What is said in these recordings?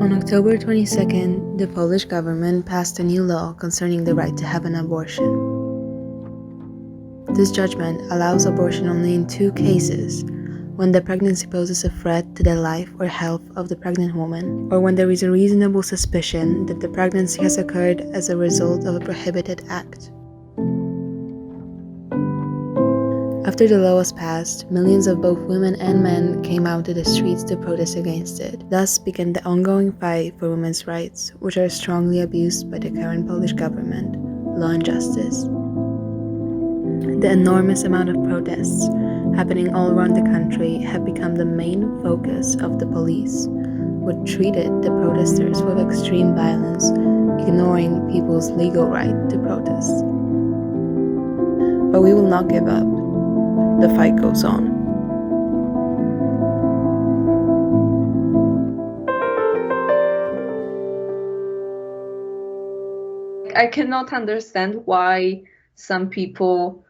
On October 22nd, the Polish government passed a new law concerning the right to have an abortion. This judgment allows abortion only in 2 cases: when the pregnancy poses a threat to the life or health of the pregnant woman, or when there is a reasonable suspicion that the pregnancy has occurred as a result of a prohibited act. After the law was passed, millions of both women and men came out to the streets to protest against it. Thus began the ongoing fight for women's rights, which are strongly abused by the current Polish government, law and justice. The enormous amount of protests happening all around the country have become the main focus of the police, who treated the protesters with extreme violence, ignoring people's legal right to protest. But we will not give up. The fight goes on. I cannot understand why some people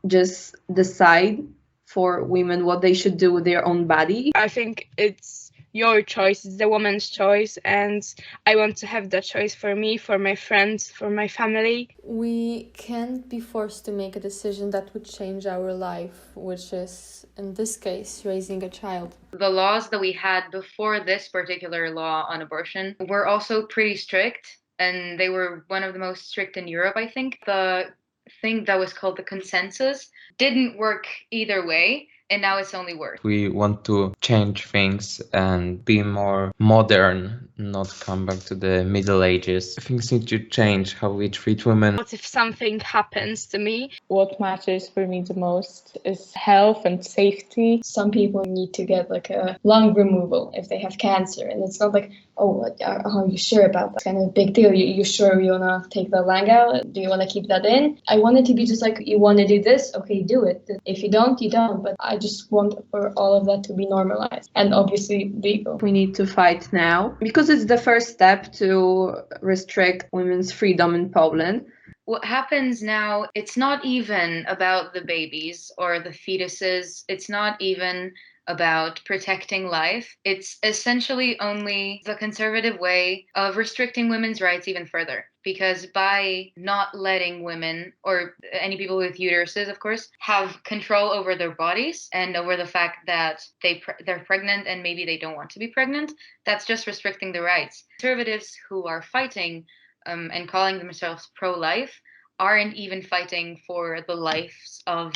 just decide for women what they should do with their own body. I think it's your choice, it's the woman's choice, and I want to have that choice for me, for my friends, for my family. We can't be forced to make a decision that would change our life, which is, in this case, raising a child. The laws that we had before this particular law on abortion were also pretty strict, and they were one of the most strict in Europe, I think. The thing that was called the consensus didn't work either way, and now it's only worse. We want to change things and be more modern, not come back to the Middle Ages. Things need to change, how we treat women. What if something happens to me? What matters for me the most is health and safety. Some people need to get like a lung removal if they have cancer, and it's not like, oh, are you sure about that? It's kind of a big deal. You sure you want to take the lung out? Do you want to keep that in? I want it to be just like, you want to do this? Okay, do it. If you don't, you don't. But I just want for all of that to be normalized and obviously legal. We need to fight now because it's the first step to restrict women's freedom in Poland. What happens now, it's not even about the babies or the fetuses. It's not even about protecting life. It's essentially only the conservative way of restricting women's rights even further. Because by not letting women, or any people with uteruses, of course, have control over their bodies and over the fact that they're pregnant and maybe they don't want to be pregnant, that's just restricting the rights. Conservatives who are fighting and calling themselves pro-life aren't even fighting for the lives of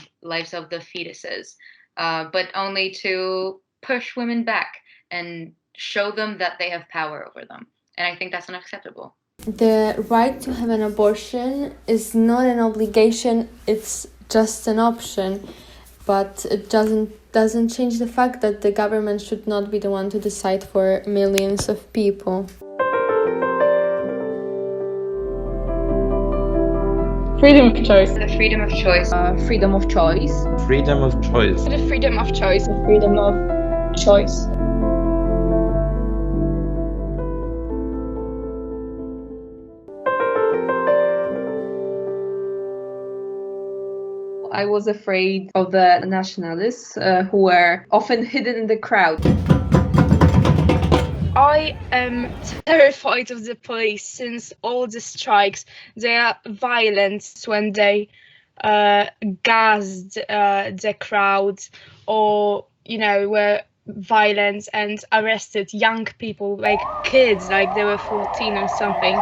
the fetuses, but only to push women back and show them that they have power over them. And I think that's unacceptable. The right to have an abortion is not an obligation, it's just an option, but it doesn't change the fact that the government should not be the one to decide for millions of people. Freedom of choice. The freedom of choice. Freedom of choice. Freedom of choice. The freedom of choice. The freedom of choice. I was afraid of the nationalists who were often hidden in the crowd. I am terrified of the police since all the strikes. They are violent when they gassed the crowd, or were violent and arrested young people, like kids, like they were 14 or something.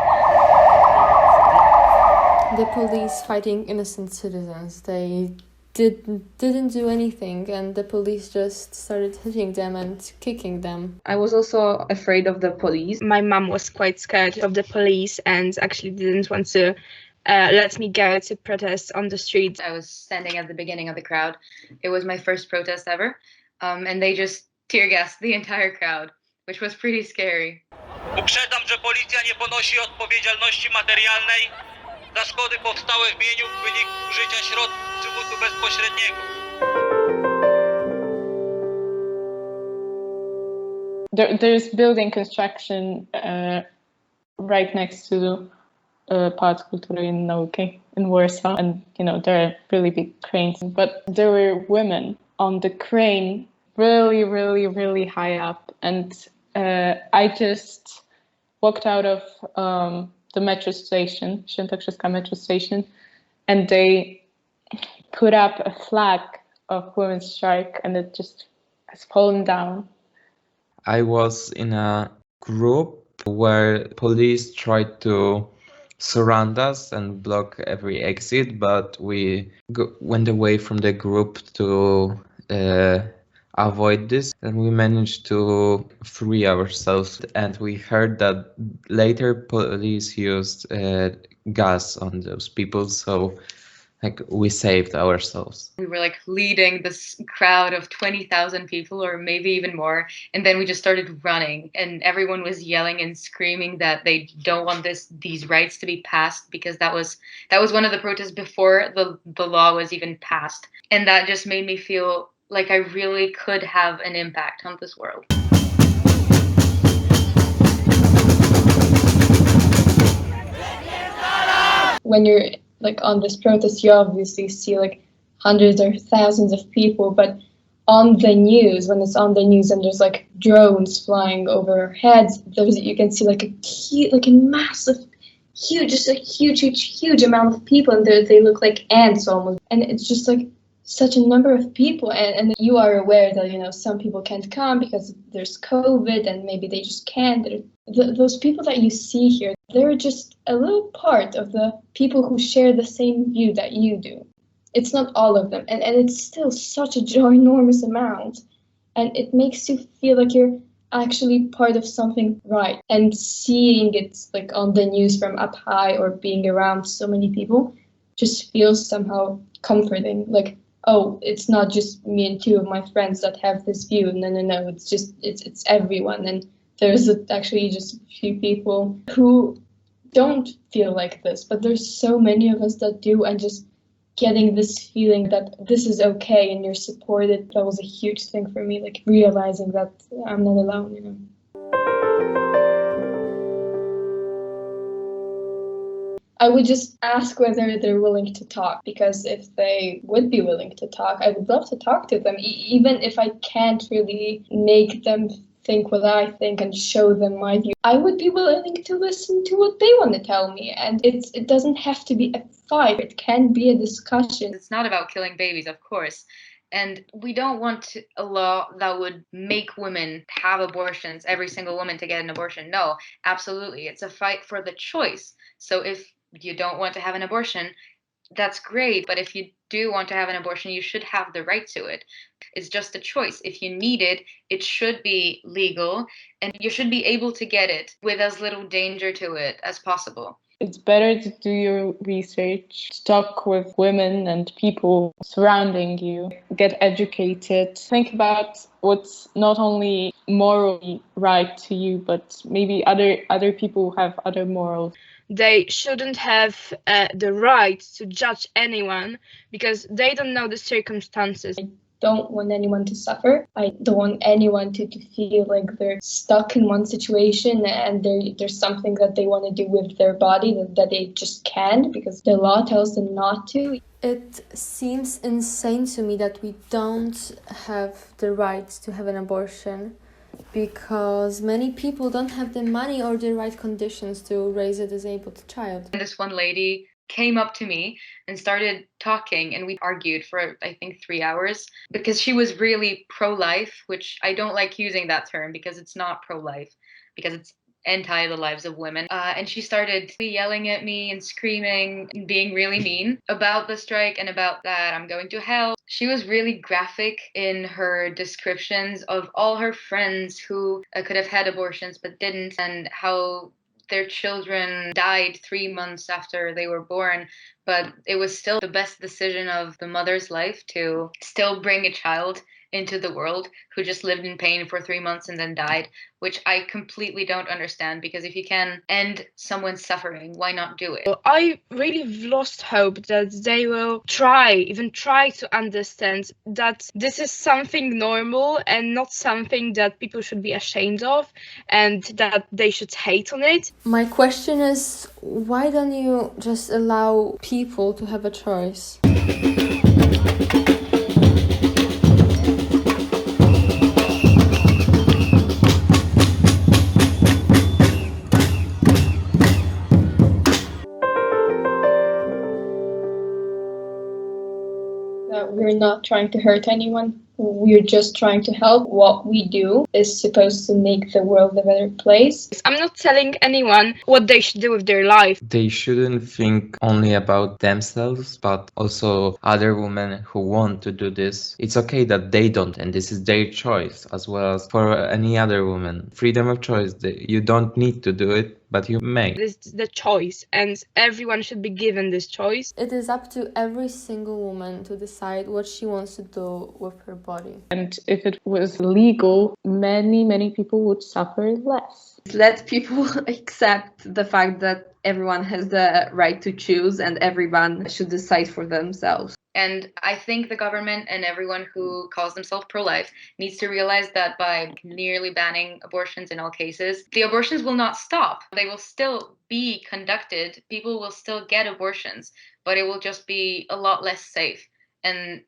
The police fighting innocent citizens, they didn't do anything, and the police just started hitting them and kicking them. I was also afraid of the police. My mum was quite scared of the police and actually didn't want to let me go to protest on the street. I was standing at the beginning of the crowd. It was my first protest ever, and they just tear gassed the entire crowd, which was pretty scary. Uprzedzam, że policja nie ponosi odpowiedzialności materialnej za szkody powstałe w wyniku użycia środków przymusu bezpośredniego. There's building construction right next to Pałac Kultury i Nauki in Warsaw, and there are really big cranes. But there were women on the crane really, really, really high up, and I just walked out of the metro station, Świętokrzyska metro station, and they put up a flag of women's strike, and it just has fallen down. I was in a group where police tried to surround us and block every exit, but we went away from the group to avoid this, and we managed to free ourselves. And we heard that later police used gas on those people, so like we saved ourselves. We were like leading this crowd of 20,000 people, or maybe even more, and then we just started running, and everyone was yelling and screaming that they don't want these rights to be passed, because that was one of the protests before the law was even passed, and that just made me feel like I really could have an impact on this world. When you're like on this protest, you obviously see like hundreds or thousands of people, but on the news, when it's on the news and there's like drones flying over our heads, you can see like a massive, huge amount of people, and they look like ants almost, and it's just like such a number of people, and you are aware that, you know, some people can't come because there's COVID and maybe they just can't. Those people that you see here, they're just a little part of the people who share the same view that you do. It's not all of them, and it's still such a ginormous amount, and it makes you feel like you're actually part of something right. And seeing it like on the news from up high or being around so many people just feels somehow comforting. Like, oh, it's not just me and two of my friends that have this view. No, it's everyone. And there's actually just a few people who don't feel like this, but there's so many of us that do, and just getting this feeling that this is okay and you're supported, that was a huge thing for me, like realizing that I'm not alone, you know. I would just ask whether they're willing to talk, because if they would be willing to talk, I would love to talk to them, even if I can't really make them think what I think and show them my view. I would be willing to listen to what they want to tell me, and it doesn't have to be a fight. It can be a discussion. It's not about killing babies, of course. And we don't want a law that would make women have abortions, every single woman to get an abortion. No, absolutely. It's a fight for the choice. So if you don't want to have an abortion, that's great. But if you do want to have an abortion, you should have the right to it. It's just a choice. If you need it, it should be legal, and you should be able to get it with as little danger to it as possible. It's better to do your research, to talk with women and people surrounding you, get educated, think about what's not only morally right to you, but maybe other people have other morals. They shouldn't have the right to judge anyone because they don't know the circumstances. I don't want anyone to suffer. I don't want anyone to feel like they're stuck in one situation and there's something that they want to do with their body that they just can't because the law tells them not to. It seems insane to me that we don't have the right to have an abortion, because many people don't have the money or the right conditions to raise a disabled child. And this one lady came up to me and started talking, and we argued for, I think, 3 hours, because she was really pro-life, which I don't like using that term because it's not pro-life, because it's anti the lives of women. And she started yelling at me and screaming and being really mean about the strike and about that I'm going to hell. She was really graphic in her descriptions of all her friends who could have had abortions but didn't, and how their children died 3 months after they were born, but it was still the best decision of the mother's life to still bring a child into the world who just lived in pain for 3 months and then died, which I completely don't understand, because if you can end someone's suffering, why not do it? I really lost hope that they will even try to understand that this is something normal and not something that people should be ashamed of and that they should hate on it. My question is, why don't you just allow people to have a choice? we're not trying to hurt anyone. We're just trying to help. What we do is supposed to make the world a better place. I'm not telling anyone what they should do with their life. They shouldn't think only about themselves, but also other women who want to do this. It's okay that they don't, and this is their choice, as well as for any other woman. Freedom of choice. You don't need to do it, but you may. This is the choice, and everyone should be given this choice. It is up to every single woman to decide what she wants to do with her body. And if it was legal, many people would suffer less. Let people accept the fact that everyone has the right to choose and everyone should decide for themselves. And I think the government and everyone who calls themselves pro-life needs to realize that by nearly banning abortions in all cases, the abortions will not stop. They will still be conducted. People will still get abortions, but it will just be a lot less safe. And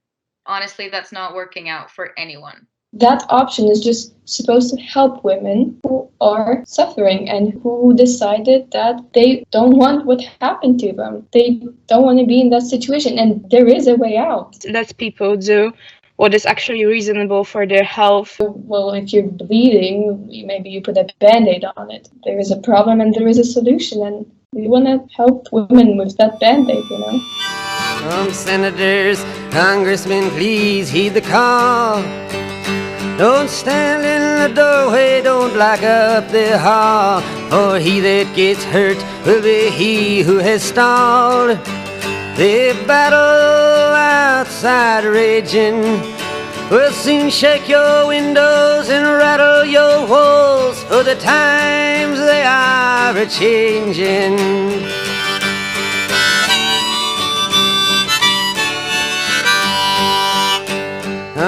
honestly, that's not working out for anyone. That option is just supposed to help women who are suffering and who decided that they don't want what happened to them. They don't want to be in that situation, and there is a way out. Let people do what is actually reasonable for their health. Well, if you're bleeding, maybe you put a Band-Aid on it. There is a problem and there is a solution, and we want to help women with that Band-Aid, you know? Senators, congressmen, please heed the call. Don't stand in the doorway, don't block up the hall, for he that gets hurt will be he who has stalled. The battle outside raging will soon shake your windows and rattle your walls, for the times they are a-changing.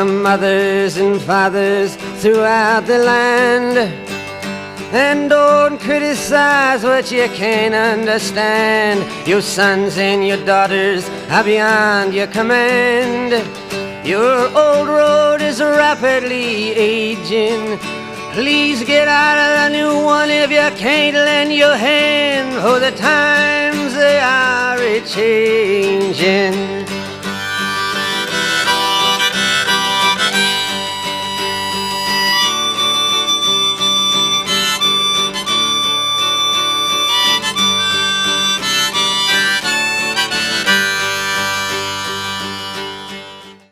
Mothers and fathers throughout the land, and don't criticize what you can't understand. Your sons and your daughters are beyond your command. Your old road is rapidly aging. Please get out of the new one if you can't lend your hand, for the times they are a-changing.